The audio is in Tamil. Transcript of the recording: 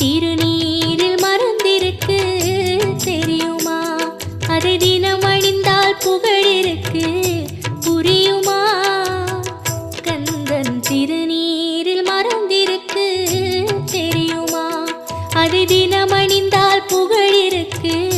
திருநீரில் மறந்திருக்கு தெரியுமா? அதை தினம் அணிந்தால் புகழிருக்கு புரியுமா? கந்தன் திருநீரில் மறந்திருக்கு தெரியுமா? அதை தினம் அணிந்தால் புகழிருக்கு